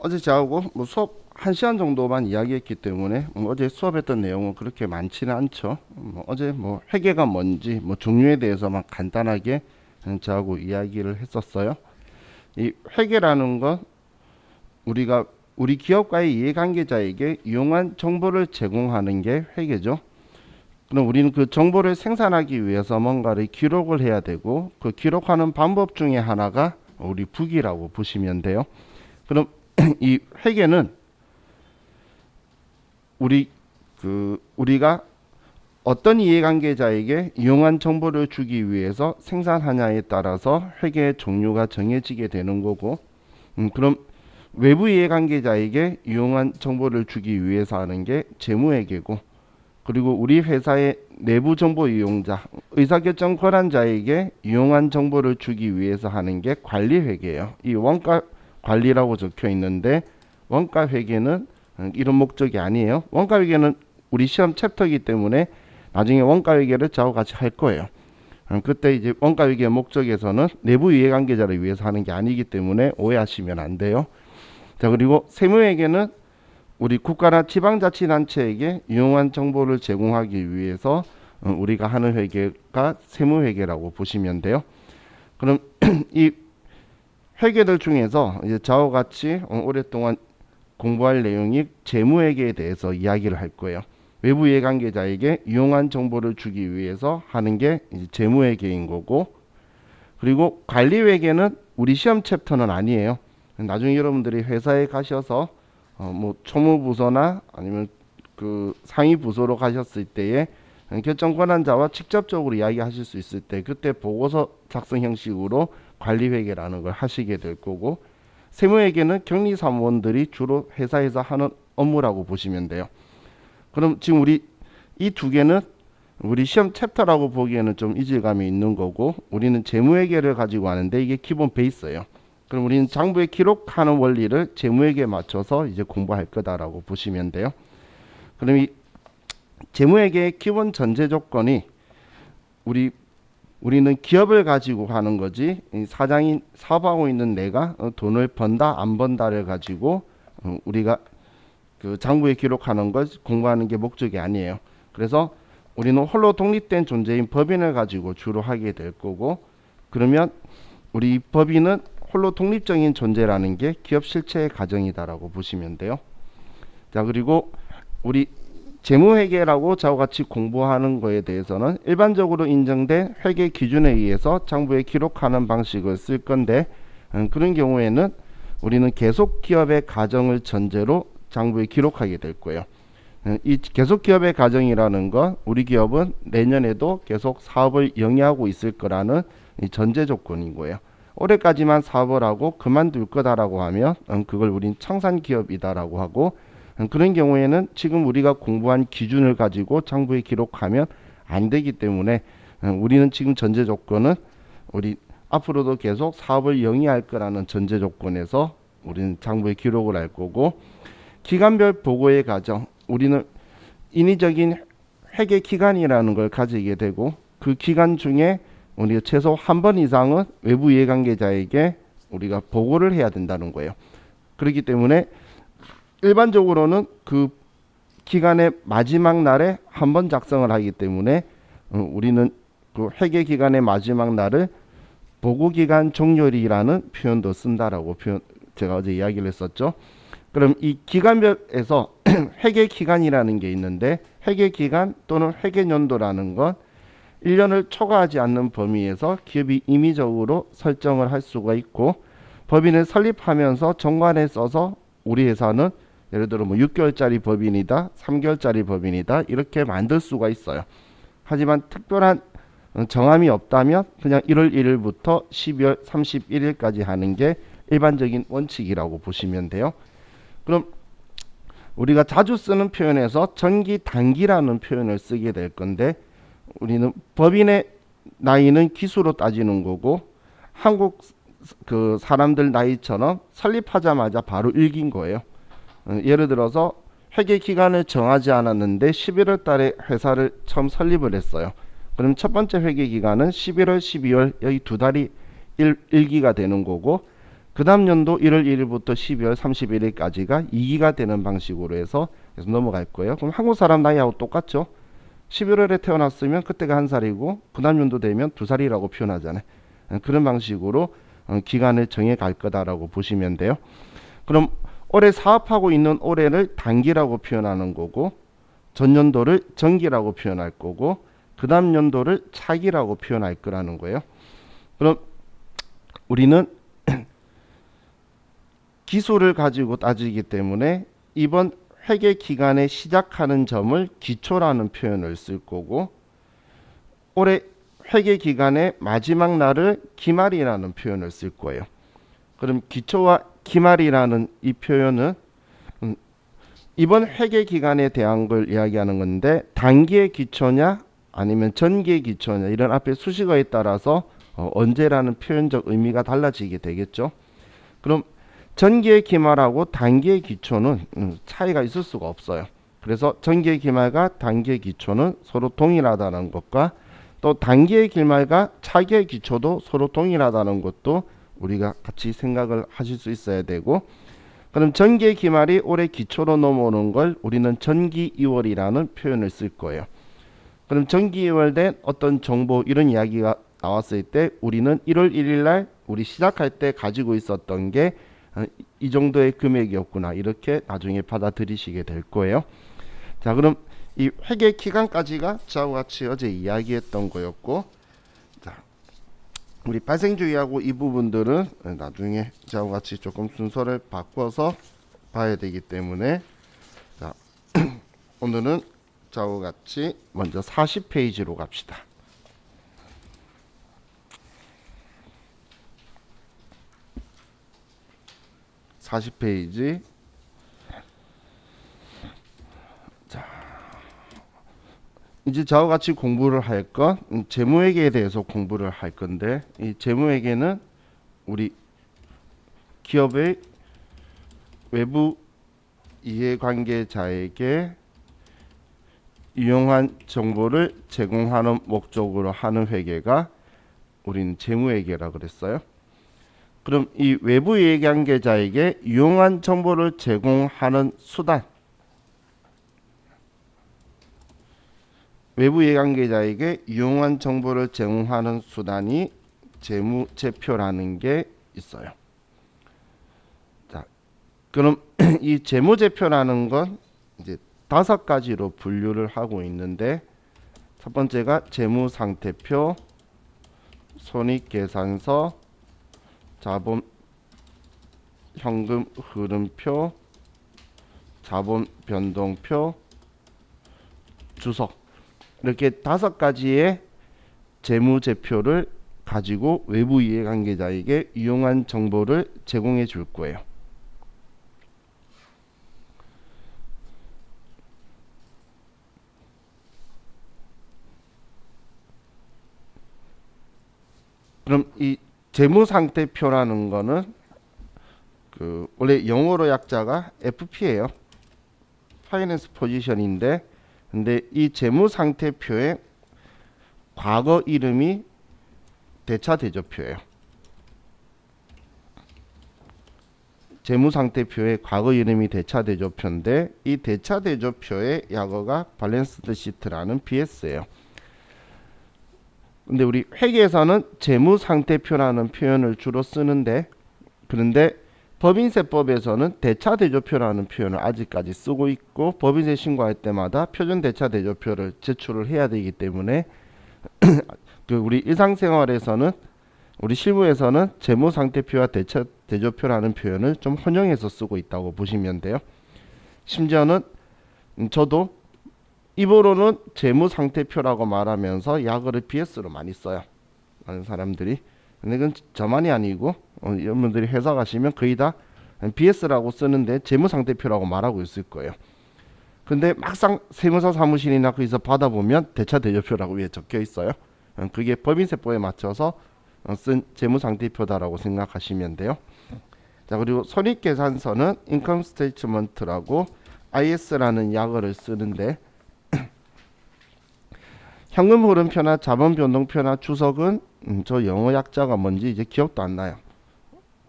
어제 저하고 뭐 수업 1시간 정도만 이야기했기 때문에 어제 수업했던 내용은 그렇게 많지는 않죠. 어제 뭐 회계가 뭔지 뭐 종류에 대해서만 간단하게 저하고 이야기를 했었어요. 이 회계라는 건 우리가 우리 기업과의 이해관계자에게 유용한 정보를 제공하는 게 회계죠. 그럼 우리는 그 정보를 생산하기 위해서 뭔가를 기록을 해야 되고, 그 기록하는 방법 중에 하나가 우리 부기라고 보시면 돼요. 그럼 이 회계는 우리가 어떤 이해관계자에게 유용한 정보를 주기 위해서 생산하냐에 따라서 회계의 종류가 정해지게 되는 거고, 그럼 외부 이해관계자에게 유용한 정보를 주기 위해서 하는 게 재무회계고, 그리고 우리 회사의 내부 정보 이용자, 의사결정 권한자에게 유용한 정보를 주기 위해서 하는 게 관리회계예요. 이 원가 관리라고 적혀 있는데, 원가 회계는 이런 목적이 아니에요. 원가 회계는 우리 시험 챕터이기 때문에 나중에 원가 회계를 저하고 같이 할 거예요. 그때 이제 원가 회계의 목적에서는 내부 이해관계자를 위해서 하는 게 아니기 때문에 오해하시면 안 돼요. 자, 그리고 세무회계는 우리 국가나 지방자치단체에게 유용한 정보를 제공하기 위해서 우리가 하는 회계가 세무회계라고 보시면 돼요. 그럼 이 회계들 중에서 이제 저와 같이 오랫동안 공부할 내용이 재무회계에 대해서 이야기를 할 거예요. 외부 이해관계자에게 유용한 정보를 주기 위해서 하는 게 재무회계인 거고, 그리고 관리회계는 우리 시험 챕터는 아니에요. 나중에 여러분들이 회사에 가셔서 뭐 총무부서나 아니면 그 상위 부서로 가셨을 때에 결정 권한자와 직접적으로 이야기하실 수 있을 때, 그때 보고서 작성 형식으로 관리회계라는 걸 하시게 될 거고, 세무회계는 격리사무원들이 주로 회사에서 하는 업무라고 보시면 돼요. 그럼 지금 우리 이 두 개는 우리 시험 챕터라고 보기에는 좀 이질감이 있는 거고, 우리는 재무회계를 가지고 하는데 이게 기본 베이스예요. 그럼 우리는 장부에 기록하는 원리를 재무회계에 맞춰서 이제 공부할 거다라고 보시면 돼요. 그럼 이 재무회계의 기본 전제 조건이 우리는 기업을 가지고 하는 거지, 사장인 사업하고 있는 내가 돈을 번다 안 번다를 가지고 우리가 그 장부에 기록하는 걸 공부하는 게 목적이 아니에요. 그래서 우리는 홀로 독립된 존재인 법인을 가지고 주로 하게 될 거고, 그러면 우리 법인은 홀로 독립적인 존재라는 게 기업 실체의 가정이다라고 보시면 돼요. 자, 그리고 우리 재무회계라고 저와 같이 공부하는 거에 대해서는 일반적으로 인정된 회계 기준에 의해서 장부에 기록하는 방식을 쓸 건데, 그런 경우에는 우리는 계속 기업의 가정을 전제로 장부에 기록하게 될 거예요. 이 계속 기업의 가정이라는 건 우리 기업은 내년에도 계속 사업을 영위하고 있을 거라는 전제 조건인 거예요. 올해까지만 사업을 하고 그만둘 거다라고 하면 그걸 우린 청산 기업이다라고 하고, 그런 경우에는 지금 우리가 공부한 기준을 가지고 장부에 기록하면 안 되기 때문에 우리는 지금 전제 조건은 우리 앞으로도 계속 사업을 영위할 거라는 전제 조건에서 우리는 장부에 기록을 할 거고, 기간별 보고의 과정, 우리는 인위적인 회계 기간이라는 걸 가지게 되고, 그 기간 중에 우리가 최소 한 번 이상은 외부 이해관계자에게 우리가 보고를 해야 된다는 거예요. 그렇기 때문에 일반적으로는 그 기간의 마지막 날에 한 번 작성을 하기 때문에 우리는 그 회계 기간의 마지막 날을 보고기간 종료일이라는 표현도 쓴다라고 제가 어제 이야기를 했었죠. 그럼 이 기간별에서 회계 기간이라는 게 있는데, 회계 기간 또는 회계 연도라는 건 1년을 초과하지 않는 범위에서 기업이 임의적으로 설정을 할 수가 있고, 법인을 설립하면서 정관에 써서 우리 회사는 예를 들어 뭐 6개월짜리 법인이다, 3개월짜리 법인이다 이렇게 만들 수가 있어요. 하지만 특별한 정함이 없다면 그냥 1월 1일부터 12월 31일까지 하는 게 일반적인 원칙이라고 보시면 돼요. 그럼 우리가 자주 쓰는 표현에서 전기 단기라는 표현을 쓰게 될 건데, 우리는 법인의 나이는 기수로 따지는 거고, 한국 그 사람들 나이처럼 설립하자마자 바로 일기인 거예요. 예를 들어서 회계 기간을 정하지 않았는데 11월 달에 회사를 처음 설립을 했어요. 그럼 첫 번째 회계 기간은 11월, 12월 여기 두 달이 일기가 되는 거고, 그 다음 연도 1월 1일부터 12월 31일까지가 2기가 되는 방식으로 해서 계속 넘어갈 거예요. 그럼 한국 사람 나이하고 똑같죠. 11월에 태어났으면 그때가 1살이고 그 다음 연도 되면 2살이라고 표현하잖아요. 그런 방식으로 기간을 정해 갈 거다라고 보시면 돼요. 그럼 올해 사업하고 있는 올해를 단기라고 표현하는 거고, 전년도를 정기라고 표현할 거고, 그 다음 연도를 차기라고 표현할 거라는 거예요. 그럼 우리는 기수를 가지고 따지기 때문에 이번 회계 기간에 시작하는 점을 기초라는 표현을 쓸 거고, 올해 회계 기간의 마지막 날을 기말이라는 표현을 쓸 거예요. 그럼 기초와 기말이라는 이 표현은 이번 회계 기간에 대한 걸 이야기하는 건데, 단기의 기초냐 아니면 전기의 기초냐, 이런 앞에 수식어에 따라서 언제라는 표현적 의미가 달라지게 되겠죠. 그럼 전기의 기말하고 단기의 기초는 차이가 있을 수가 없어요. 그래서 전기의 기말과 단기의 기초는 서로 동일하다는 것과, 또 단기의 기말과 차기의 기초도 서로 동일하다는 것도 우리가 같이 생각을 하실 수 있어야 되고, 그럼 전기의 기말이 올해 기초로 넘어오는 걸 우리는 전기 2월이라는 표현을 쓸 거예요. 그럼 전기 2월 된 어떤 정보, 이런 이야기가 나왔을 때 우리는 1월 1일 날 우리 시작할 때 가지고 있었던 게 이 정도의 금액이었구나, 이렇게 나중에 받아들이시게 될 거예요. 자, 그럼 이 회계 기간까지가 저와 같이 어제 이야기했던 거였고, 자, 우리 발생주의하고 이 부분들은 나중에 저와 같이 조금 순서를 바꿔서 봐야 되기 때문에, 자, 오늘은 저와 같이 먼저 40페이지로 갑시다. (40페이지) 자, 이제 저와 같이 공부를 할 건 재무회계에 대해서 공부를 할 건데, 이 재무회계는 우리 기업의 외부 이해관계자에게 유용한 정보를 제공하는 목적으로 하는 회계가 우리는 재무회계라 그랬어요. 그럼 이 외부 이해관계자에게 유용한 정보를 제공하는 수단, 외부 이해관계자에게 유용한 정보를 제공하는 수단이 재무제표라는 게 있어요. 자, 그럼 이 재무제표라는 건 이제 5가지로 분류를 하고 있는데, 첫 번째가 재무상태표, 손익계산서, 자본 현금 흐름표, 자본 변동표, 주석, 이렇게 5가지의 재무제표를 가지고 외부 이해관계자에게 유용한 정보를 제공해 줄 거예요. 그럼 이 재무상태표라는 거는 원래 영어로 약자가 FP예요. 파이낸스 포지션인데, 근데 이 재무상태표의 과거 이름이 대차대조표예요. 재무상태표의 과거 이름이 대차대조표인데, 이 대차대조표의 약어가 밸런스드 시트라는 BS예요. 근데 우리 회계에서는 재무상태표라는 표현을 주로 쓰는데, 그런데 법인세법에서는 대차대조표라는 표현을 아직까지 쓰고 있고, 법인세 신고할 때마다 표준 대차대조표를 제출을 해야 되기 때문에 우리 일상생활에서는, 우리 실무에서는 재무상태표와 대차대조표라는 표현을 좀 혼용해서 쓰고 있다고 보시면 돼요. 심지어는 저도 입으로는 재무상태표라고 말하면서 약어를 BS로 많이 써요, 많은 사람들이. 근데 그건 저만이 아니고 여러분들이 회사 가시면 거의 다 BS라고 쓰는데 재무상태표라고 말하고 있을 거예요. 근데 막상 세무사 사무실이나 거기서 받아보면 대차대조표라고 위에 적혀 있어요. 그게 법인세법에 맞춰서 쓴 재무상태표다라고 생각하시면 돼요. 자, 그리고 손익계산서는 인컴 스테이트먼트라고 IS라는 약어를 쓰는데, 현금 흐름표나 자본 변동표나 주석은 저 영어 약자가 뭔지 이제 기억도 안 나요.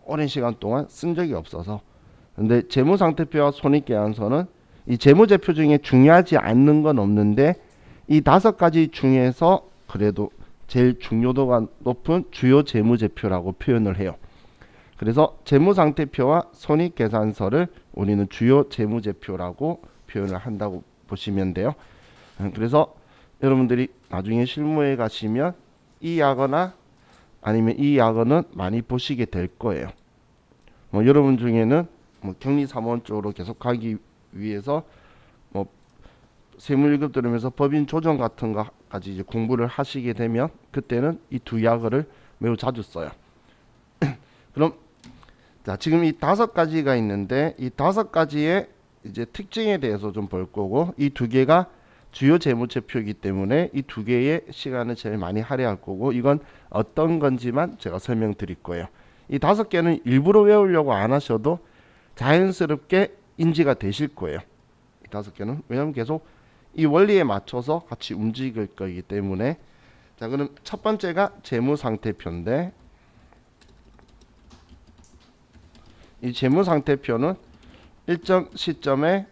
오랜 시간 동안 쓴 적이 없어서. 근데 재무상태표와 손익계산서는 이 재무제표 중에 중요하지 않는 건 없는데 이 5가지 중에서 그래도 제일 중요도가 높은 주요 재무제표라고 표현을 해요. 그래서 재무상태표와 손익계산서를 우리는 주요 재무제표라고 표현을 한다고 보시면 돼요. 그래서 여러분들이 나중에 실무에 가시면 이 약어나 아니면 이 약어는 많이 보시게 될 거예요. 여러분 중에는 격리사무원 쪽으로 계속 가기 위해서 세무1급 들으면서 법인 조정 같은 거까지 이제 공부를 하시게 되면 그때는 이 두 약어를 매우 자주 써요. 그럼 자, 지금 이 5가지가 있는데 이 5가지의 이제 특징에 대해서 좀 볼 거고 이 2개가 주요 재무제표이기 때문에 이 2개의 시간을 제일 많이 할애할 거고 이건 어떤 건지만 제가 설명드릴 거예요. 이 5개는 일부러 외우려고 안 하셔도 자연스럽게 인지가 되실 거예요. 이 5개는 왜냐하면 계속 이 원리에 맞춰서 같이 움직일 거기 때문에. 자, 그럼 첫 번째가 재무상태표인데 이 재무상태표는 일정 시점에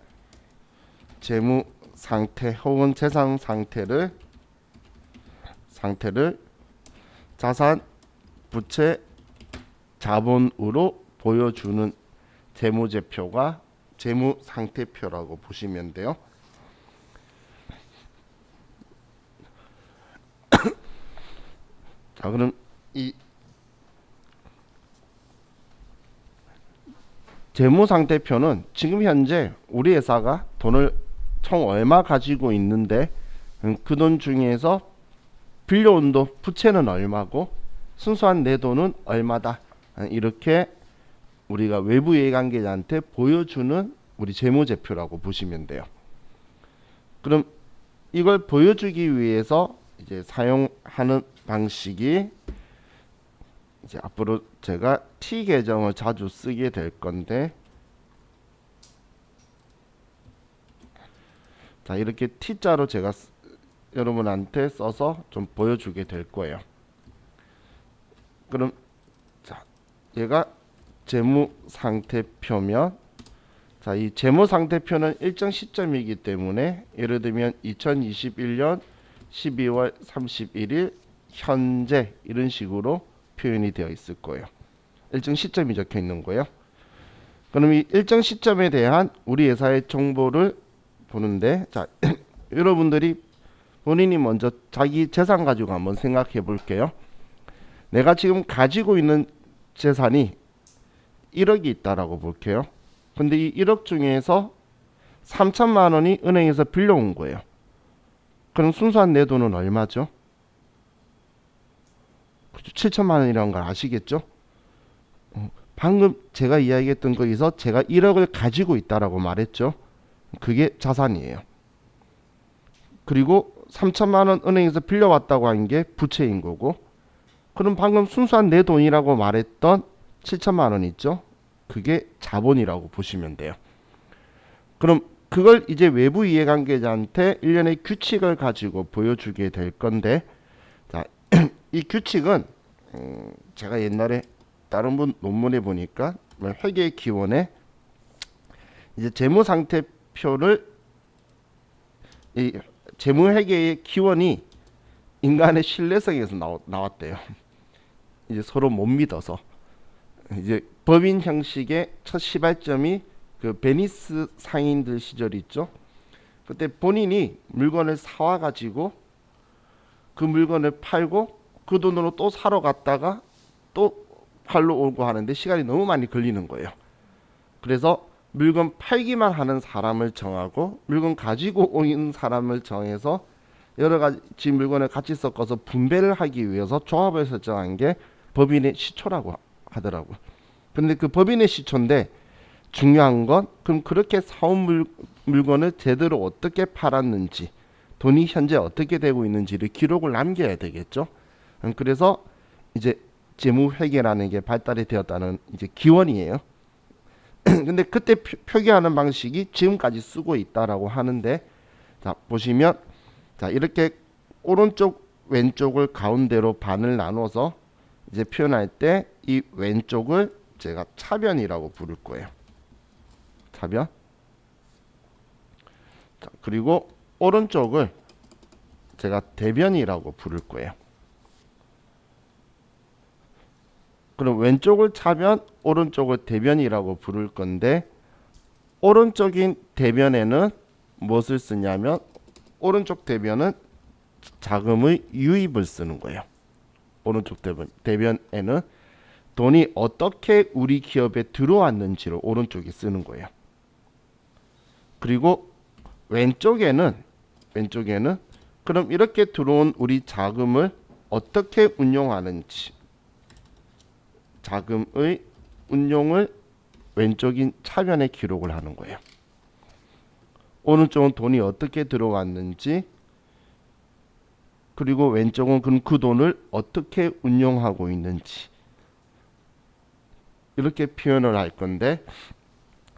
재무상태 혹은 재산 상태를 자산, 부채, 자본으로 보여주는 재무제표가 재무상태표라고 보시면 돼요. 자, 그럼 이 재무상태표는 지금 현재 우리 회사가 돈을 총 얼마 가지고 있는데 그 돈 중에서 빌려온 돈 부채는 얼마고 순수한 내 돈은 얼마다, 이렇게 우리가 외부 이해관계자한테 보여주는 우리 재무제표라고 보시면 돼요. 그럼 이걸 보여주기 위해서 이제 사용하는 방식이 이제 앞으로 제가 T 계정을 자주 쓰게 될 건데, 자, 이렇게 T자로 제가 여러분한테 써서 좀 보여주게 될 거예요. 그럼 자, 얘가 재무상태표면, 자, 이 재무상태표는 일정 시점이기 때문에 예를 들면 2021년 12월 31일 현재 이런 식으로 표현이 되어 있을 거예요. 일정 시점이 적혀 있는 거예요. 그럼 이 일정 시점에 대한 우리 회사의 정보를 보는데, 자, 여러분들이 본인이 먼저 자기 재산 가지고 한번 생각해 볼게요. 내가 지금 가지고 있는 재산이 1억이 있다라고 볼게요. 근데 이 1억 중에서 3천만 원이 은행에서 빌려온 거예요. 그럼 순수한 내 돈은 얼마죠? 7천만 원이라는 걸 아시겠죠? 방금 제가 이야기했던 거에서 제가 1억을 가지고 있다라고 말했죠. 그게 자산이에요. 그리고 3천만 원 은행에서 빌려왔다고 한 게 부채인 거고, 그럼 방금 순수한 내 돈이라고 말했던 7천만 원 있죠? 그게 자본이라고 보시면 돼요. 그럼 그걸 이제 외부 이해관계자한테 일련의 규칙을 가지고 보여주게 될 건데, 자, 이 규칙은 제가 옛날에 다른 분 논문에 보니까 회계 기원에 이제 재무상태표를 이 재무회계의 기원이 인간의 신뢰성에서 나왔대요. 이제 서로 못 믿어서 이제 법인 형식의 첫 시발점이 그 베니스 상인들 시절 있죠. 그때 본인이 물건을 사와 가지고 그 물건을 팔고 그 돈으로 또 사러 갔다가 또 팔러 오고 하는데 시간이 너무 많이 걸리는 거예요. 그래서 물건 팔기만 하는 사람을 정하고 물건 가지고 오는 사람을 정해서 여러 가지 물건을 같이 섞어서 분배를 하기 위해서 조합을 설정한 게 법인의 시초라고 하더라고요. 근데 그 법인의 시초인데 중요한 건 그럼 그렇게 사온 물건을 제대로 어떻게 팔았는지, 돈이 현재 어떻게 되고 있는지를 기록을 남겨야 되겠죠. 그래서 이제 재무회계라는 게 발달이 되었다는 이제 기원이에요. 근데 그때 표기하는 방식이 지금까지 쓰고 있다라고 하는데, 자, 보시면 자, 이렇게 오른쪽 왼쪽을 가운데로 반을 나눠서 이제 표현할 때 이 왼쪽을 제가 차변이라고 부를 거예요. 차변. 자, 그리고 오른쪽을 제가 대변이라고 부를 거예요. 그럼 왼쪽을 차변, 오른쪽을 대변이라고 부를 건데, 오른쪽인 대변에는 무엇을 쓰냐면, 오른쪽 대변은 자금의 유입을 쓰는 거예요. 오른쪽 대변에는 돈이 어떻게 우리 기업에 들어왔는지를 오른쪽에 쓰는 거예요. 그리고 왼쪽에는 그럼 이렇게 들어온 우리 자금을 어떻게 운용하는지, 자금의 운용을 왼쪽인 차변에 기록을 하는 거예요. 오른쪽은 돈이 어떻게 들어왔는지, 그리고 왼쪽은 그 돈을 어떻게 운용하고 있는지, 이렇게 표현을 할 건데,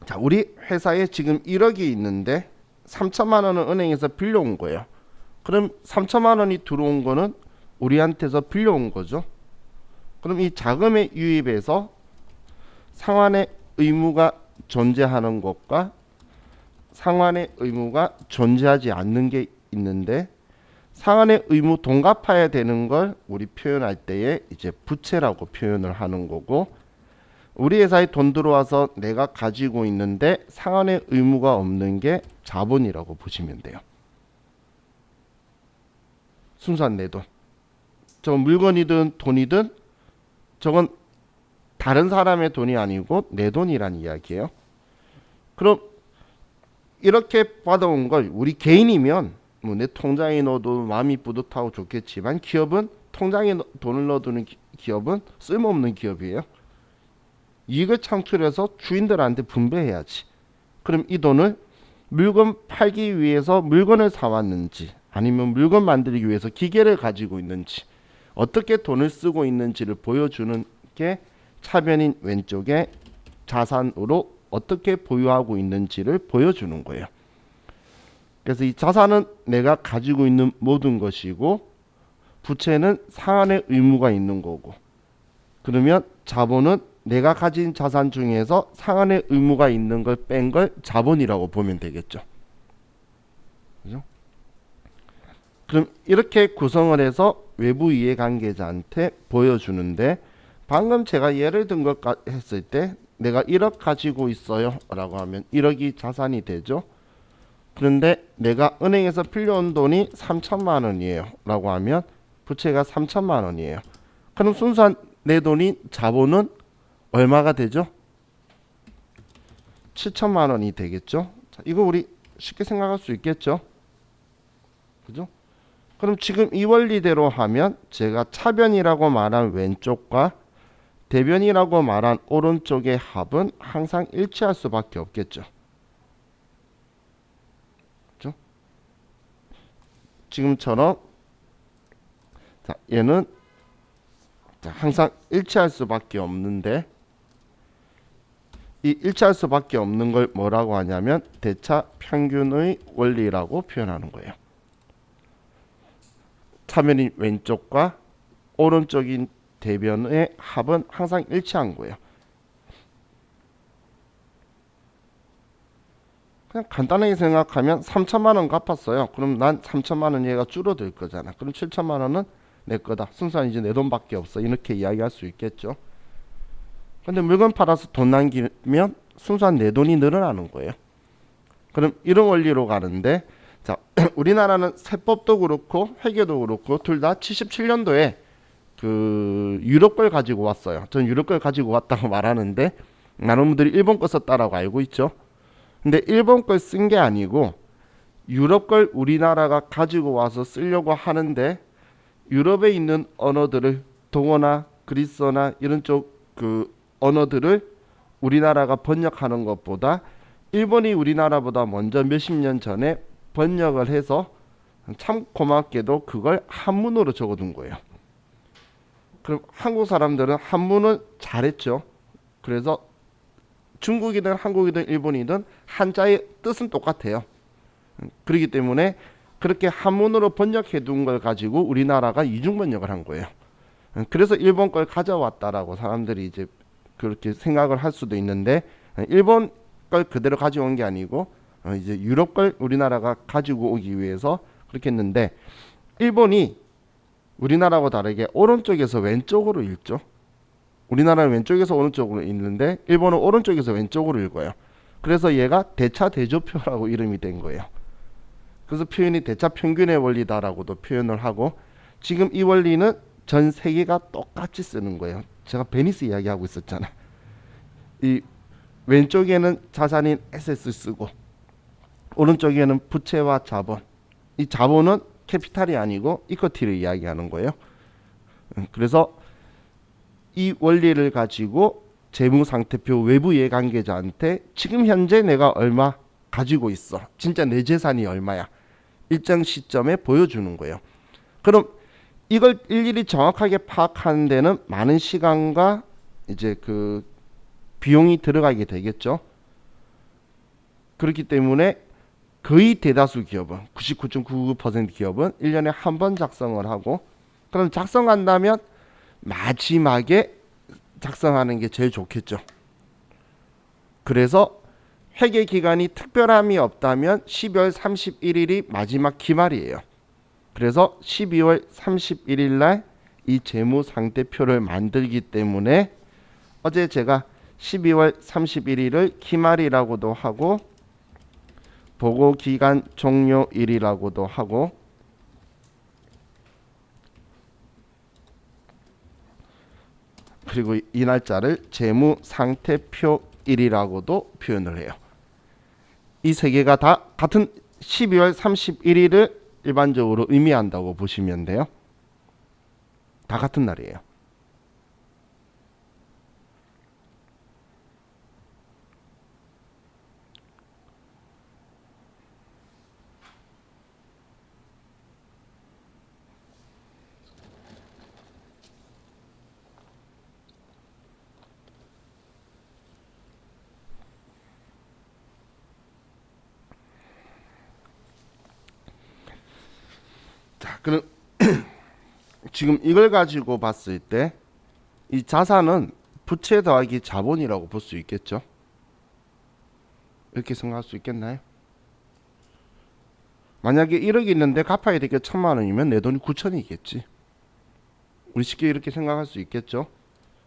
자, 우리 회사에 지금 1억이 있는데 3천만 원은 은행에서 빌려온 거예요. 그럼 3천만 원이 들어온 거는 우리한테서 빌려온 거죠. 그럼 이 자금의 유입에서 상환의 의무가 존재하는 것과 상환의 의무가 존재하지 않는 게 있는데, 상환의 의무 돈 갚아야 되는 걸 우리 표현할 때에 이제 부채라고 표현을 하는 거고, 우리 회사에 돈 들어와서 내가 가지고 있는데 상환의 의무가 없는 게 자본이라고 보시면 돼요. 순수한 내 돈. 저건 물건이든 돈이든 저건 다른 사람의 돈이 아니고 내 돈이란 이야기예요. 그럼 이렇게 받아온 걸 우리 개인이면 뭐 내 통장에 넣어도 마음이 뿌듯하고 좋겠지만, 기업은 통장에 돈을 넣어두는 기업은 쓸모없는 기업이에요. 이익을 창출해서 주인들한테 분배해야지. 그럼 이 돈을 물건 팔기 위해서 물건을 사왔는지, 아니면 물건 만들기 위해서 기계를 가지고 있는지, 어떻게 돈을 쓰고 있는지를 보여주는 게 차변인 왼쪽에 자산으로 어떻게 보유하고 있는지를 보여주는 거예요. 그래서 이 자산은 내가 가지고 있는 모든 것이고, 부채는 상환의 의무가 있는 거고, 그러면 자본은 내가 가진 자산 중에서 상환의 의무가 있는 걸 뺀 걸 자본이라고 보면 되겠죠. 그죠? 그럼 이렇게 구성을 해서 외부 이해관계자한테 보여주는데, 방금 제가 예를 든 것 했을 때 내가 1억 가지고 있어요 라고 하면 1억이 자산이 되죠. 그런데 내가 은행에서 빌려온 돈이 3천만 원이에요 라고 하면 부채가 3천만 원이에요. 그럼 순수한 내 돈인 자본은 얼마가 되죠? 7천만 원이 되겠죠. 자, 이거 우리 쉽게 생각할 수 있겠죠. 그죠? 그럼 지금 이 원리대로 하면 제가 차변이라고 말한 왼쪽과 대변이라고 말한 오른쪽의 합은 항상 일치할 수밖에 없겠죠. 그죠? 지금처럼 자, 얘는 항상 일치할 수밖에 없는데, 이 일치할 수밖에 없는 걸 뭐라고 하냐면 대차 평균의 원리라고 표현하는 거예요. 차변인 왼쪽과 오른쪽인 대변의 합은 항상 일치한 거예요. 그냥 간단하게 생각하면 3천만 원 갚았어요. 그럼 난 3천만 원 얘가 줄어들 거잖아. 그럼 7천만 원은 내 거다. 순수한 이제 내 돈밖에 없어. 이렇게 이야기할 수 있겠죠. 근데 물건 팔아서 돈 남기면 순수한 내 돈이 늘어나는 거예요. 그럼 이런 원리로 가는데, 자, 우리나라는 세법도 그렇고 회계도 그렇고 둘 다 77년도에 그 유럽 걸 가지고 왔어요. 전 유럽 걸 가지고 왔다고 말하는데 많은 분들이 일본 거 썼다라고 알고 있죠. 근데 일본 걸 쓴 게 아니고 유럽 걸 우리나라가 가지고 와서 쓰려고 하는데, 유럽에 있는 언어들을 동어나 그리스어나 이런 쪽 그 언어들을 우리나라가 번역하는 것보다 일본이 우리나라보다 먼저 몇십 년 전에 번역을 해서 참 고맙게도 그걸 한문으로 적어둔 거예요. 그럼 한국 사람들은 한문을 잘했죠. 그래서 중국이든 한국이든 일본이든 한자의 뜻은 똑같아요. 그렇기 때문에 그렇게 한문으로 번역해 둔 걸 가지고 우리나라가 이중 번역을 한 거예요. 그래서 일본 걸 가져왔다라고 사람들이 이제 그렇게 생각을 할 수도 있는데 일본 걸 그대로 가져온 게 아니고 이제 유럽 걸 우리나라가 가지고 오기 위해서 그렇게 했는데 일본이 우리나라와 다르게 오른쪽에서 왼쪽으로 읽죠. 우리나라는 왼쪽에서 오른쪽으로 읽는데 일본은 오른쪽에서 왼쪽으로 읽어요. 그래서 얘가 대차대조표라고 이름이 된 거예요. 그래서 표현이 대차평균의 원리다라고도 표현을 하고 지금 이 원리는 전 세계가 똑같이 쓰는 거예요. 제가 베니스 이야기하고 있었잖아. 이 왼쪽에는 자산인 에셋을 쓰고 오른쪽에는 부채와 자본. 이 자본은 캐피탈이 아니고 이쿼티를 이야기하는 거예요. 그래서 이 원리를 가지고 재무상태표 외부 이해관계자한테 지금 현재 내가 얼마 가지고 있어. 진짜 내 재산이 얼마야. 일정 시점에 보여주는 거예요. 그럼 이걸 일일이 정확하게 파악하는 데는 많은 시간과 이제 그 비용이 들어가게 되겠죠. 그렇기 때문에 거의 대다수 기업은 99.99% 기업은 1년에 한 번 작성을 하고 그럼 작성한다면 마지막에 작성하는 게 제일 좋겠죠. 그래서 회계 기간이 특별함이 없다면 12월 31일이 마지막 기말이에요. 그래서 12월 31일 날 이 재무 상태표를 만들기 때문에 어제 제가 12월 31일을 기말이라고도 하고 보고 기간 종료일이라고도 하고 그리고 이 날짜를 재무 상태표일이라고도 표현을 해요. 이 세 개가 다 같은 12월 31일을 일반적으로 의미한다고 보시면 돼요. 다 같은 날이에요. 자, 그럼 지금 이걸 가지고 봤을 때 이 자산은 부채 더하기 자본이라고 볼 수 있겠죠. 이렇게 생각할 수 있겠나요? 만약에 1억이 있는데 갚아야 될 게 1,000만 원이면 내 돈이 9천이겠지. 우리 쉽게 이렇게 생각할 수 있겠죠.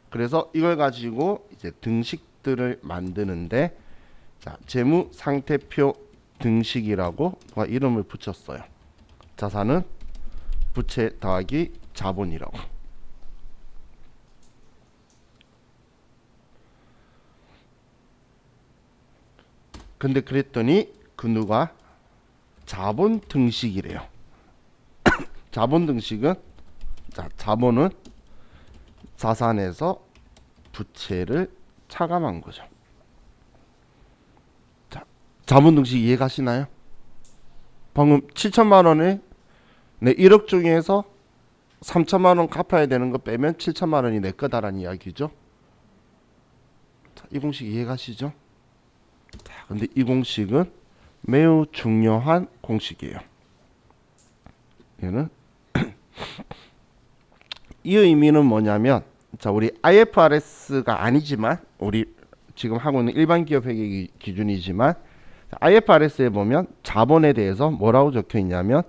그래서 이걸 가지고 이제 등식들을 만드는데 자, 재무 상태표 등식이라고 이름을 붙였어요. 자산은 부채 더하기 자본이라고. 근데 그랬더니 그 누가 자본 등식이래요. 자본 등식은 자, 자본은 자산에서 부채를 차감한 거죠. 자, 자본 등식 이해가시나요? 방금 7천만 원에 내 1억 중에서 3천만 원 갚아야 되는 거 빼면 7천만 원이 내 거다라는 이야기죠. 자, 이 공식 이해가시죠? 자, 근데 이 공식은 매우 중요한 공식이에요. 얘는 이 의미는 뭐냐면 자, 우리 IFRS가 아니지만 우리 지금 하고 있는 일반 기업 회계 기준이지만 IFRS에 보면 자본에 대해서 뭐라고 적혀 있냐면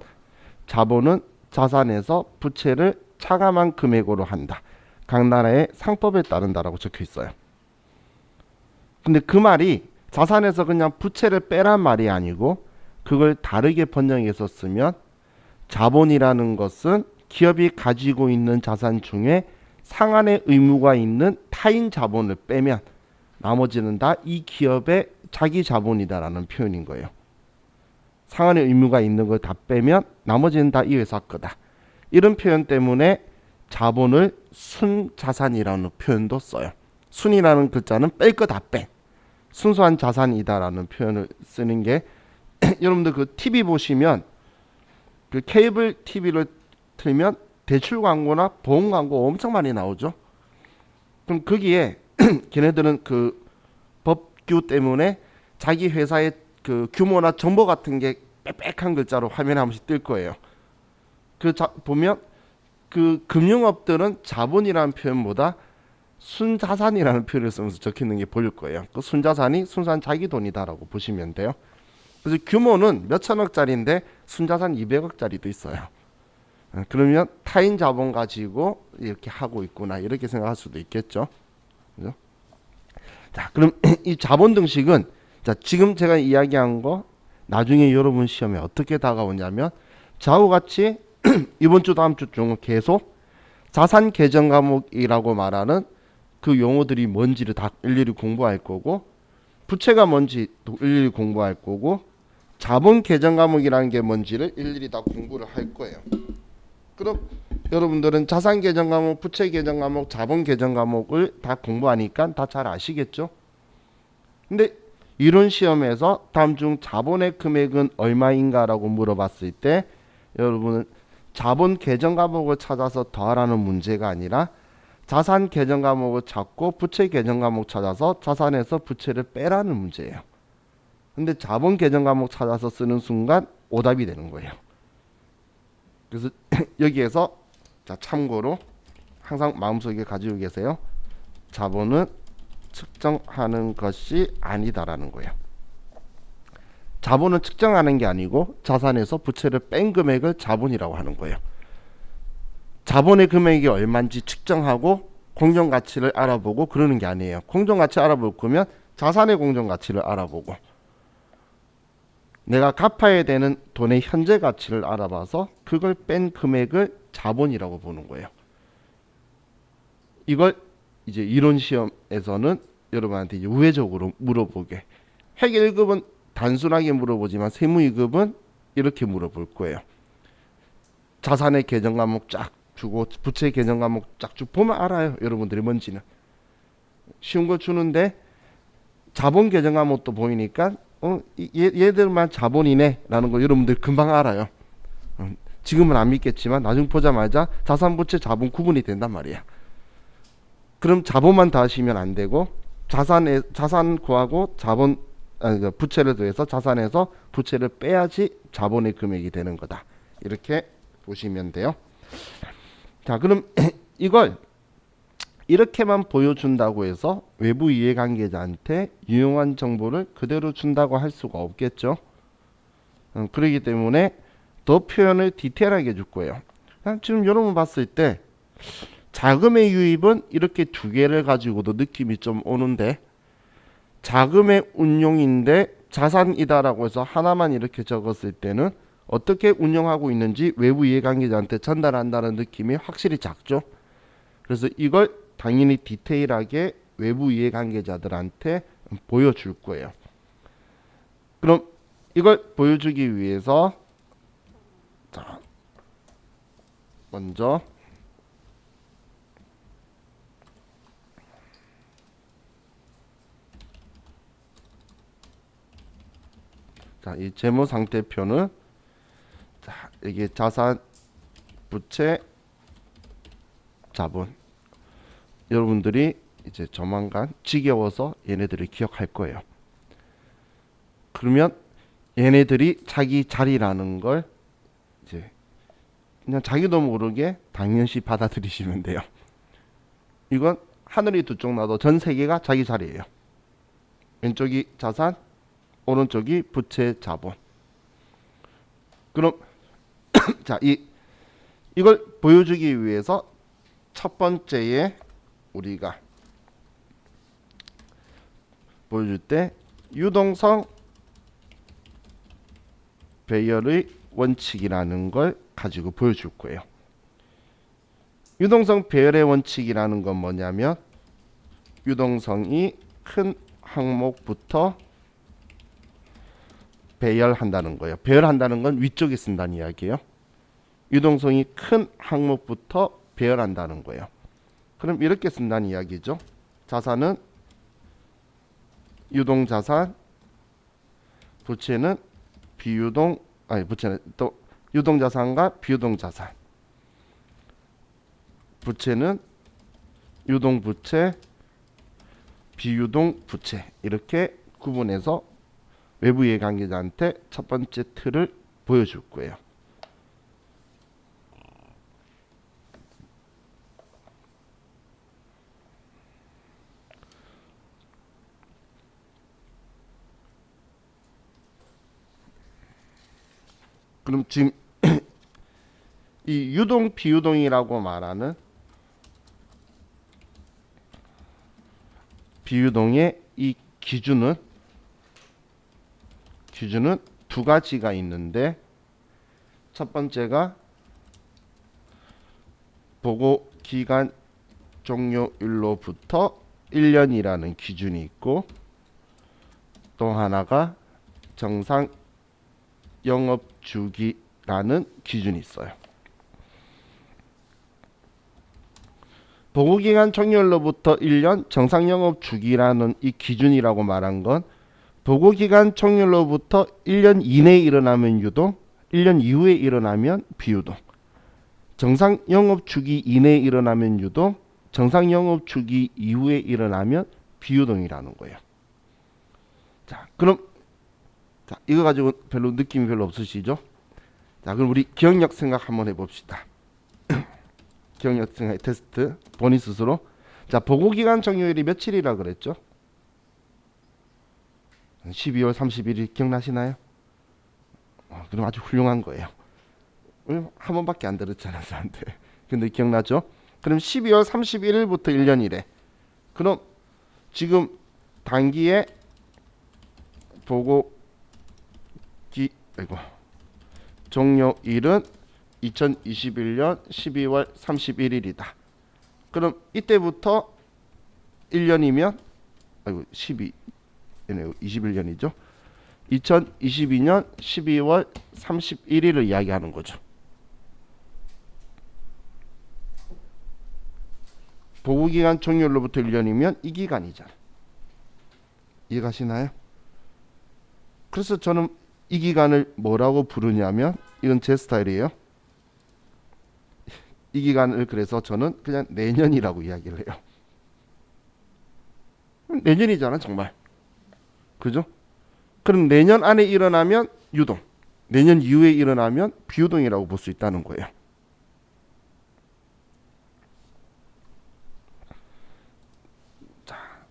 자본은 자산에서 부채를 차감한 금액으로 한다. 각 나라의 상법에 따른다라고 적혀 있어요. 근데 그 말이 자산에서 그냥 부채를 빼란 말이 아니고 그걸 다르게 번역해서 쓰면 자본이라는 것은 기업이 가지고 있는 자산 중에 상환의 의무가 있는 타인 자본을 빼면 나머지는 다 이 기업의 자기 자본이다라는 표현인 거예요. 상환의 의무가 있는 걸 다 빼면 나머지는 다 이 회사 거다. 이런 표현 때문에 자본을 순자산이라는 표현도 써요. 순이라는 글자는 뺄 거 다 뺀 순수한 자산이다라는 표현을 쓰는 게 여러분들 그 TV 보시면 그 케이블 TV를 틀면 대출 광고나 보험 광고 엄청 많이 나오죠. 그럼 거기에 걔네들은 그 법규 때문에 자기 회사의 그 규모나 정보 같은 게 빽빽한 글자로 화면에 한 번씩 뜰 거예요. 보면 그 금융업들은 자본이라는 표현보다 순자산이라는 표현을 쓰면서 적혀 있는 게 보일 거예요. 그 순자산이 순수한 자기 돈이다라고 보시면 돼요. 그래서 규모는 몇 천억짜리인데 순자산 200억짜리도 있어요. 그러면 타인 자본 가지고 이렇게 하고 있구나 이렇게 생각할 수도 있겠죠. 그죠? 자, 그럼 이 자본 등식은 자, 지금 제가 이야기한 거 나중에 여러분 시험에 어떻게 다가오냐면 좌우같이 이번 주 다음 주 중 계속 자산 계정 과목이라고 말하는 그 용어들이 뭔지를 다 일일이 공부할 거고 부채가 뭔지도 일일이 공부할 거고 자본 계정 과목이라는 게 뭔지를 일일이 다 공부를 할 거예요. 그럼 여러분들은 자산 계정 과목, 부채 계정 과목, 자본 계정 과목을 다 공부하니까 다 잘 아시겠죠? 근데 이론 시험에서 다음 중 자본의 금액은 얼마인가라고 물어봤을 때 여러분은 자본 계정 과목을 찾아서 더하라는 문제가 아니라 자산 계정 과목을 찾고 부채 계정 과목 찾아서 자산에서 부채를 빼라는 문제예요. 근데 자본 계정 과목 찾아서 쓰는 순간 오답이 되는 거예요. 그래서 여기에서 자 참고로 항상 마음속에 가지고 계세요. 자본은 측정하는 것이 아니다라는 거예요. 자본은 측정하는 게 아니고 자산에서 부채를 뺀 금액을 자본이라고 하는 거예요. 자본의 금액이 얼마인지 측정하고 공정가치를 알아보고 그러는 게 아니에요. 공정가치 알아볼 거면 자산의 공정가치를 알아보고 내가 갚아야 되는 돈의 현재 가치를 알아봐서 그걸 뺀 금액을 자본이라고 보는 거예요. 이걸 이제 이론 시험에서는 여러분한테 이제 우회적으로 물어보게. 회계 1급은 단순하게 물어보지만 세무 2급은 이렇게 물어볼 거예요. 자산의 계정 과목 쫙 주고 부채 계정 과목 쫙 쭉 보면 알아요. 여러분들이 뭔지는. 쉬운 거 주는데 자본 계정 과목도 보이니까 얘들만 자본이네 라는 거 여러분들 금방 알아요. 지금은 안 믿겠지만 나중 보자마자 자산 부채 자본 구분이 된단 말이야. 그럼 자본만 더하시면 안 되고 자산 구하고 자본 부채를 더해서 자산에서 부채를 빼야지 자본의 금액이 되는 거다. 이렇게 보시면 돼요. 자, 그럼 이걸 이렇게만 보여준다고 해서 외부 이해관계자한테 유용한 정보를 그대로 준다고 할 수가 없겠죠. 그렇기 때문에 더 표현을 디테일하게 줄 거예요. 지금 여러분 봤을 때 자금의 유입은 이렇게 두 개를 가지고도 느낌이 좀 오는데 자금의 운용인데 자산이다라고 해서 하나만 이렇게 적었을 때는 어떻게 운영하고 있는지 외부 이해관계자한테 전달한다는 느낌이 확실히 작죠. 그래서 이걸 당연히 디테일하게 외부 이해관계자들한테 보여줄 거예요. 그럼 이걸 보여주기 위해서 자, 먼저 자, 이 재무상태표는 자, 이게 자산, 부채, 자본. 여러분들이 이제 조만간 지겨워서 얘네들을 기억할 거예요. 그러면 얘네들이 자기 자리라는 걸 이제 그냥 자기도 모르게 당연시 받아들이시면 돼요. 이건 하늘이 두 쪽 나도 전 세계가 자기 자리예요. 왼쪽이 자산, 오른쪽이 부채, 자본. 그럼 자, 이걸 보여주기 위해서 첫 번째에 우리가 보여줄 때 유동성 배열의 원칙이라는 걸 가지고 보여줄 거예요. 유동성 배열의 원칙이라는 건 뭐냐면 유동성이 큰 항목부터 배열한다는 거예요. 배열한다는 건 위쪽에 쓴다는 이야기예요. 유동성이 큰 항목부터 배열한다는 거예요. 그럼 이렇게 쓴다는 이야기죠. 자산은 유동자산, 부채는 부채는 또 유동자산과 비유동자산, 부채는 유동부채, 비유동부채 이렇게 구분해서 외부 이해관계자한테 첫 번째 틀을 보여줄 거예요. 그럼 지금 이 유동 비유동이라고 말하는 비유동의 이 기준은 두 가지가 있는데, 첫 번째가 보고 기간 종료일로부터 1년이라는 기준이 있고, 또 하나가 정상 영업 주기라는 기준이 있어요. 보고기간 종료일로부터 1년 정상 영업 주기라는 이 기준이라고 말한 건 보고기간 종료일로부터 1년 이내에 일어나면 유동, 1년 이후에 일어나면 비유동. 정상 영업 주기 이내에 일어나면 유동, 정상 영업 주기 이후에 일어나면 비유동이라는 거예요. 자, 그럼 이거 가지고 별로 느낌이 별로 없으시죠? 자, 그럼 우리 기억력 생각 한번 해봅시다. 기억력 생각 테스트 본인 스스로. 자, 보고기간 종료일이 며칠이라 그랬죠? 12월 31일 기억나시나요? 그럼 아주 훌륭한 거예요. 한 번밖에 안 들었잖아요, 저한테. 근데 기억나죠? 그럼 12월 31일부터 1년이래. 그럼 지금 단기에 종료일은 2021년 12월 31일이다. 그럼 이때부터 1년이면 21년이죠. 2022년 12월 31일을 이야기하는 거죠. 보고기간 종료일로부터 1년이면 이 기간이잖아. 이해가시나요? 그래서 저는 이 기간을 뭐라고 부르냐면, 이건 제 스타일이에요. 이 기간을 그래서 저는 그냥 내년이라고 이야기를 해요. 내년이잖아 정말. 그죠? 그럼 내년 안에 일어나면 유동, 내년 이후에 일어나면 비유동이라고 볼 수 있다는 거예요. 자,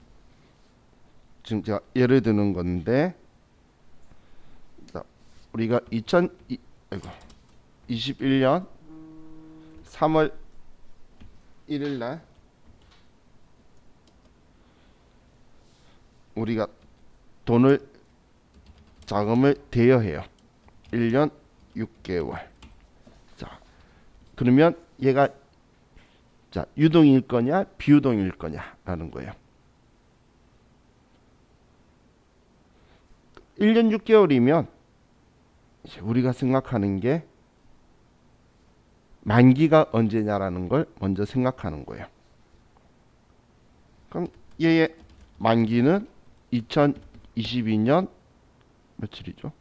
지금 제가 예를 드는 건데, 자, 우리가 2021년 3월 1일 날 우리가 자금을 대여해요. 1년 6개월. 자, 그러면 얘가 유동일 거냐 비유동일 거냐라는 거예요. 1년 6개월이면 우리가 생각하는 게 만기가 언제냐라는 걸 먼저 생각하는 거예요. 그럼 얘의 만기는 2022년 며칠이죠?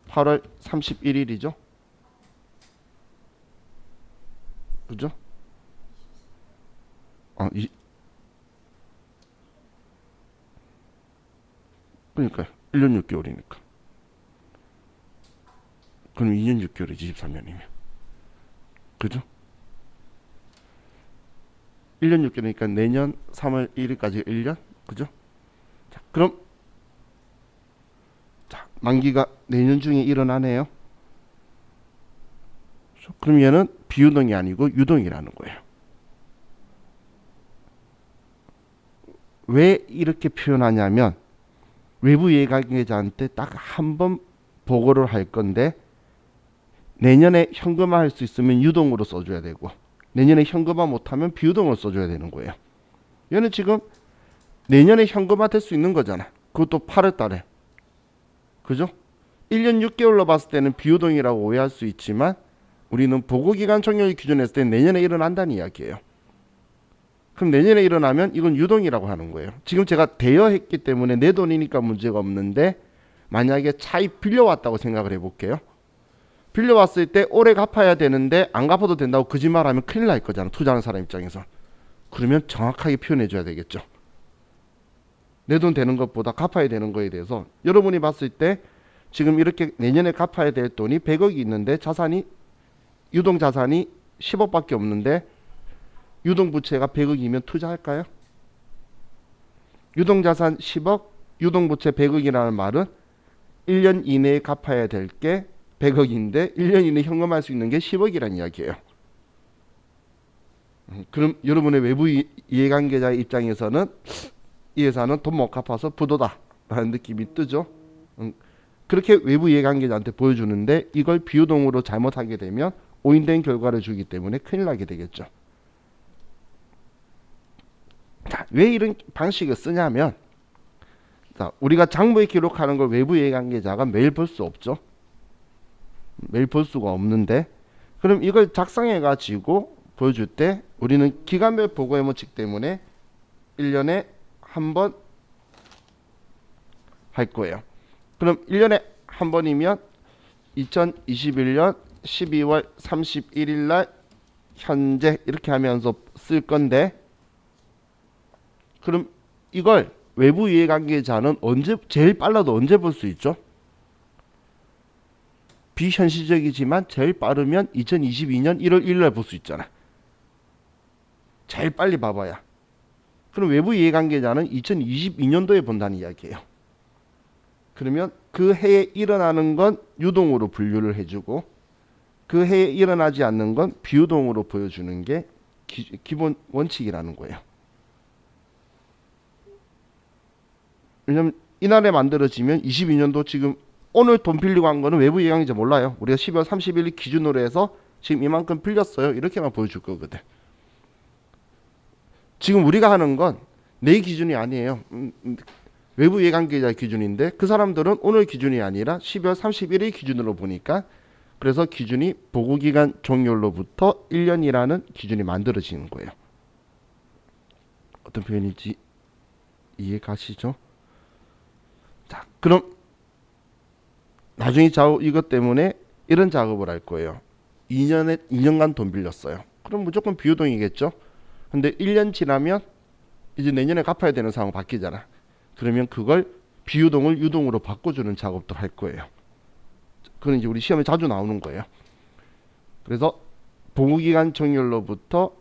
8월 31일이죠? 그죠? 그러니까요. 1년 6개월이니까. 그럼 2년 6개월이지, 23년이면. 그죠? 1년 6개월이니까 내년 3월 1일까지 1년? 그죠? 자, 그럼 만기가 내년 중에 일어나네요. 그럼 얘는 비유동이 아니고 유동이라는 거예요. 왜 이렇게 표현하냐면, 외부 이해관계자한테 딱 한 번 보고를 할 건데, 내년에 현금화할 수 있으면 유동으로 써줘야 되고, 내년에 현금화 못하면 비유동으로 써줘야 되는 거예요. 얘는 지금 내년에 현금화 될 수 있는 거잖아. 그것도 8월 달에. 그죠? 1년 6개월로 봤을 때는 비유동이라고 오해할 수 있지만, 우리는 보고기간 종료일 기준했을 때 내년에 일어난다는 이야기예요. 그럼 내년에 일어나면 이건 유동이라고 하는 거예요. 지금 제가 대여했기 때문에 내 돈이니까 문제가 없는데, 만약에 차익 빌려왔다고 생각을 해볼게요. 빌려왔을 때 올해 갚아야 되는데 안 갚아도 된다고 거짓말하면 큰일 날 거잖아, 투자하는 사람 입장에서. 그러면 정확하게 표현해 줘야 되겠죠. 내 돈 되는 것보다 갚아야 되는 거에 대해서 여러분이 봤을 때 지금 이렇게 내년에 갚아야 될 돈이 100억이 있는데 유동 자산이 10억밖에 없는데 유동 부채가 100억이면 투자할까요? 유동 자산 10억, 유동 부채 100억이라는 말은 1년 이내에 갚아야 될 게 100억인데 1년 이내 현금할 수 있는 게 10억이란 이야기예요. 그럼 여러분의 외부 이해관계자의 입장에서는 이 회사는 돈 못 갚아서 부도다 라는 느낌이 뜨죠. 그렇게 외부 이해관계자한테 보여주는데 이걸 비유동으로 잘못하게 되면 오인된 결과를 주기 때문에 큰일 나게 되겠죠. 자, 왜 이런 방식을 쓰냐면, 자, 우리가 장부에 기록하는 걸 외부 이해관계자가 매일 볼 수 없죠. 매일 볼 수가 없는데, 그럼 이걸 작성해 가지고 보여줄 때 우리는 기간별 보고 회원칙 때문에 1년에 한 번 할 거예요. 그럼 1년에 한 번이면 2021년 12월 31일 날 현재 이렇게 하면서 쓸 건데, 그럼 이걸 외부 이해관계자는 언제 제일 빨라도 언제 볼 수 있죠? 비현실적이지만 제일 빠르면 2022년 1월 1일 날 볼 수 있잖아. 제일 빨리 봐봐야. 그럼 외부 이해관계자는 2022년도에 본다는 이야기예요. 그러면 그 해에 일어나는 건 유동으로 분류를 해주고 그 해에 일어나지 않는 건 비유동으로 보여주는 게 기본 원칙이라는 거예요. 왜냐면 이날에 만들어지면 22년도 지금 오늘 돈 빌리고 한 거는 외부 이해관계자 몰라요. 우리가 12월 30일 기준으로 해서 지금 이만큼 빌렸어요. 이렇게만 보여줄 거거든. 지금 우리가 하는 건 내 기준이 아니에요. 외부 이해관계자 기준인데 그 사람들은 오늘 기준이 아니라 12월 31일 기준으로 보니까 그래서 기준이 보고기간 종료로부터 1년이라는 기준이 만들어지는 거예요. 어떤 표현인지 이해 가시죠? 자, 그럼 나중에 이것 때문에 이런 작업을 할 거예요. 2년간 돈 빌렸어요. 그럼 무조건 비유동이겠죠? 근데 1년 지나면 이제 내년에 갚아야 되는 상황 바뀌잖아. 그러면 그걸 비유동을 유동으로 바꿔주는 작업도 할 거예요. 그건 이제 우리 시험에 자주 나오는 거예요. 그래서 보고기간 종료로부터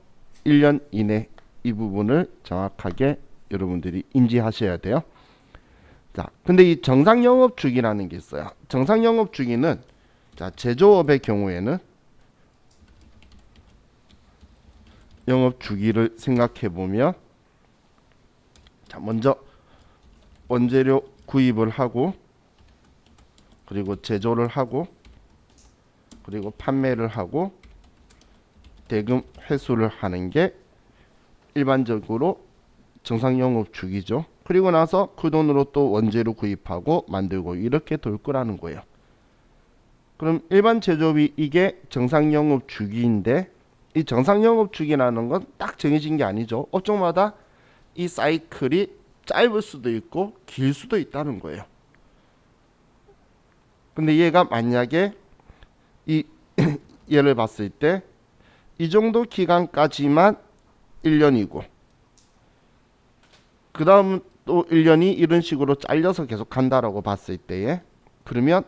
1년 이내 이 부분을 정확하게 여러분들이 인지하셔야 돼요. 자, 근데 이 정상 영업 주기라는 게 있어요. 정상 영업 주기는 자, 제조업의 경우에는 영업 주기를 생각해 보면 자, 먼저 원재료 구입을 하고 그리고 제조를 하고 그리고 판매를 하고 대금 회수를 하는 게 일반적으로 정상 영업 주기죠. 그리고 나서 그 돈으로 또 원재료 구입하고 만들고 이렇게 돌 거라는 거예요. 그럼 일반 제조업이 이게 정상 영업 주기인데 이 정상 영업 주기라는 건 딱 정해진 게 아니죠. 업종마다 이 사이클이 짧을 수도 있고 길 수도 있다는 거예요. 근데 얘가 만약에 이 예를 봤을 때 이 정도 기간까지만 1년이고 그 다음 또 1년이 이런 식으로 잘려서 계속 간다라고 봤을 때에 그러면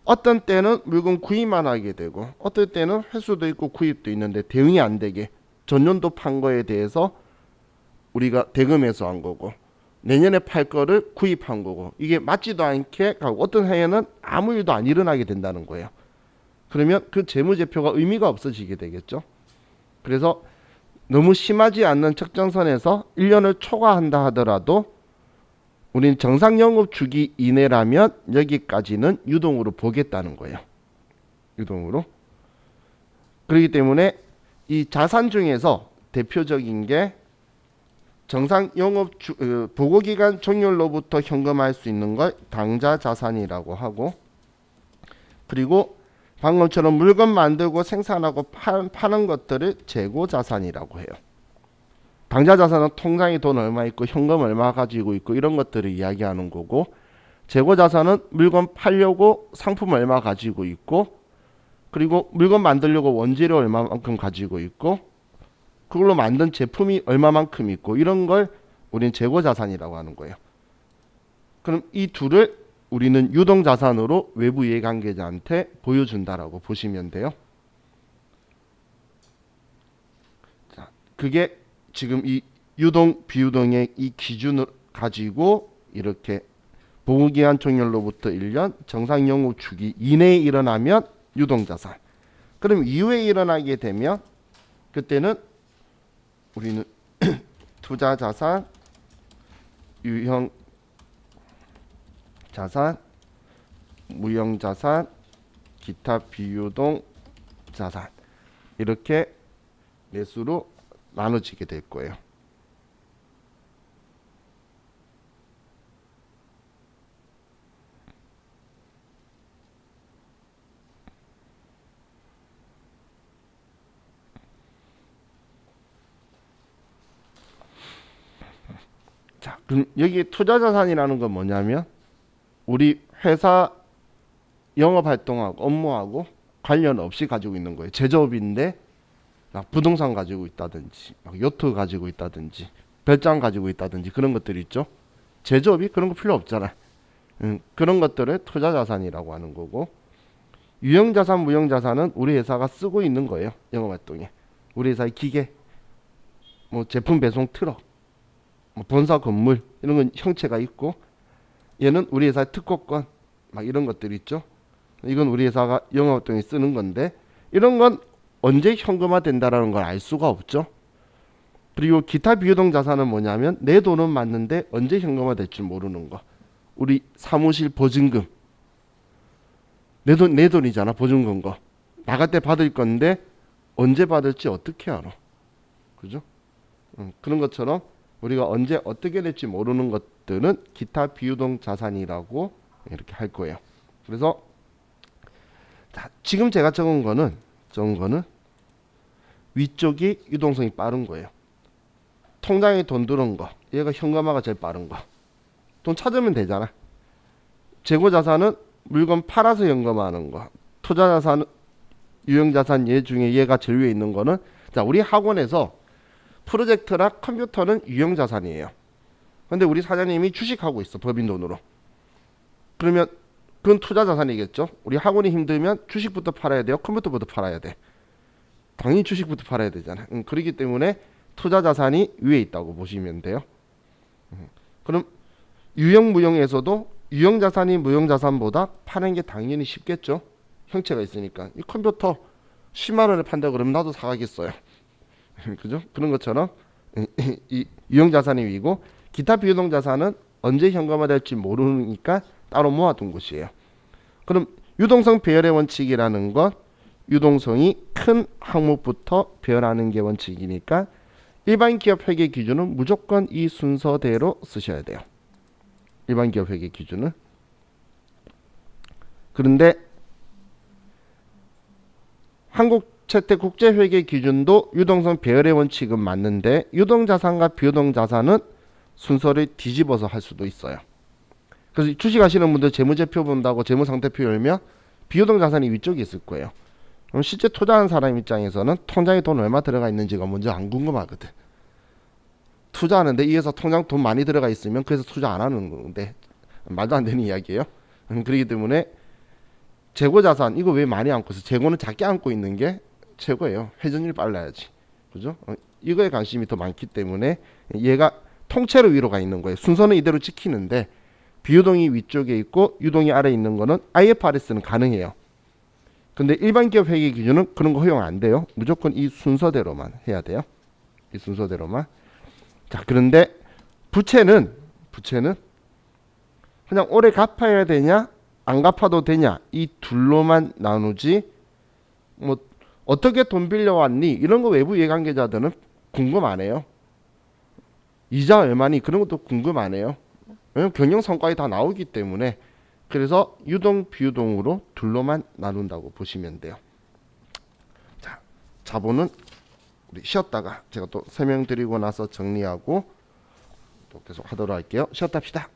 어떤 때는 물건 구입만 하게 되고 어떨 때는 회수도 있고 구입도 있는데 대응이 안 되게 전년도 판 거에 대해서 우리가 대금 회수한 거고 내년에 팔 거를 구입한 거고 이게 맞지도 않게 가고 어떤 해에는 아무 일도 안 일어나게 된다는 거예요. 그러면 그 재무제표가 의미가 없어지게 되겠죠. 그래서 너무 심하지 않는 측정선에서 1년을 초과한다 하더라도 우리는 정상 영업 주기 이내라면 여기까지는 유동으로 보겠다는 거예요. 유동으로. 그렇기 때문에 이 자산 중에서 대표적인 게 정상 영업 보고기간 종료로부터 현금할 수 있는 걸 당좌 자산이라고 하고 그리고 방금처럼 물건 만들고 생산하고 파는 것들을 재고 자산이라고 해요. 당좌 자산은 통장에 돈 얼마 있고 현금 얼마 가지고 있고 이런 것들을 이야기하는 거고 재고 자산은 물건 팔려고 상품 얼마 가지고 있고 그리고 물건 만들려고 원재료 얼마만큼 가지고 있고 그걸로 만든 제품이 얼마만큼 있고 이런 걸 우리는 재고 자산이라고 하는 거예요. 그럼 이 둘을 우리는 유동 자산으로 외부 이해관계자한테 보여준다라고 보시면 돼요. 자, 그게 지금 이 유동 비유동의 이 기준을 가지고 이렇게 보호기한 종료로부터 1년 정상 영업 주기 이내에 일어나면 유동자산. 그럼 이후에 일어나게 되면 그때는 우리는 투자자산, 유형자산, 무형자산, 기타 비유동 자산 이렇게 매수로 나눠지게 될 거예요. 자, 그럼 여기 투자자산이라는 건 뭐냐면 우리 회사 영업활동하고 업무하고 관련 없이 가지고 있는 거예요. 제조업인데 막 부동산 가지고 있다든지 막 요트 가지고 있다든지 별장 가지고 있다든지 그런 것들이 있죠. 제조업이 그런 거 필요 없잖아. 그런 것들을 투자자산이라고 하는 거고, 유형자산, 무형자산은 우리 회사가 쓰고 있는 거예요. 영업활동에 우리 회사의 기계, 뭐 제품 배송 트럭, 뭐 본사 건물 이런 건 형체가 있고, 얘는 우리 회사의 특허권 막 이런 것들이 있죠. 이건 우리 회사가 영업활동에 쓰는 건데 이런 건 언제 현금화 된다라는 걸 알 수가 없죠. 그리고 기타 비유동 자산은 뭐냐면 내 돈은 맞는데 언제 현금화 될지 모르는 거. 우리 사무실 보증금, 내 돈이잖아. 보증금 거 나갈 때 받을 건데 언제 받을지 어떻게 알아? 그죠? 그런 것처럼 우리가 언제 어떻게 될지 모르는 것들은 기타 비유동 자산이라고 이렇게 할 거예요. 그래서 자, 지금 제가 적은 거는 위쪽이 유동성이 빠른 거예요. 통장에 돈 들어온 거, 얘가 현금화가 제일 빠른 거. 돈 찾으면 되잖아. 재고자산은 물건 팔아서 현금화하는 거. 투자자산은 유형자산 얘 중에 얘가 제일 위에 있는 거는, 자, 우리 학원에서 프로젝트나 컴퓨터는 유형자산이에요. 근데 우리 사장님이 주식하고 있어, 법인 돈으로. 그러면 그건 투자자산이겠죠. 우리 학원이 힘들면 주식부터 팔아야 돼요, 컴퓨터부터 팔아야 돼? 당연히 주식부터 팔아야 되잖아. 그렇기 때문에 투자자산이 위에 있다고 보시면 돼요. 그럼 유형 무형에서도 유형자산이 무형자산보다 파는 게 당연히 쉽겠죠. 형체가 있으니까. 이 컴퓨터 10만 원에 판다 그러면 나도 사가겠어요. 그죠? 그런 것처럼 이 유형자산이 위고, 기타 비유동자산은 언제 현금화 될지 모르니까 따로 모아둔 것이에요. 그럼 유동성 배열의 원칙이라는 건 유동성이 큰 항목부터 배열하는 게 원칙이니까 일반 기업 회계 기준은 무조건 이 순서대로 쓰셔야 돼요. 일반 기업 회계 기준은. 그런데 한국채택국제회계 기준도 유동성 배열의 원칙은 맞는데 유동자산과 비유동자산은 순서를 뒤집어서 할 수도 있어요. 그래서 주식하시는 분들 재무제표 본다고 재무상태표 열면 비유동자산이 위쪽에 있을 거예요. 그럼 실제 투자하는 사람 입장에서는 통장에 돈 얼마 들어가 있는지가 먼저 안 궁금하거든. 투자하는데 이 회사 통장 돈 많이 들어가 있으면 그래서 투자 안 하는 건데 말도 안 되는 이야기예요. 그렇기 때문에 재고자산 이거 왜 많이 안고 있어? 재고는 작게 안고 있는 게 최고예요. 회전율이 빨라야지. 그죠? 이거에 관심이 더 많기 때문에 얘가 통째로 위로 가 있는 거예요. 순서는 이대로 지키는데 비유동이 위쪽에 있고 유동이 아래에 있는 거는 IFRS는 가능해요. 근데 일반 기업 회계 기준은 그런 거 허용 안 돼요. 무조건 이 순서대로만 해야 돼요. 이 순서대로만. 자, 그런데 부채는 그냥 올해 갚아야 되냐 안 갚아도 되냐 이 둘로만 나누지, 뭐 어떻게 돈 빌려왔니 이런 거 외부 이해관계자들은 궁금 안 해요. 이자 얼마니 그런 것도 궁금 안 해요. 왜냐면 경영 성과에 다 나오기 때문에. 그래서 유동 비유동으로 둘로만 나눈다고 보시면 돼요. 자, 자본은 우리 쉬었다가 제가 또 설명드리고 나서 정리하고 또 계속 하도록 할게요. 쉬었다 합시다.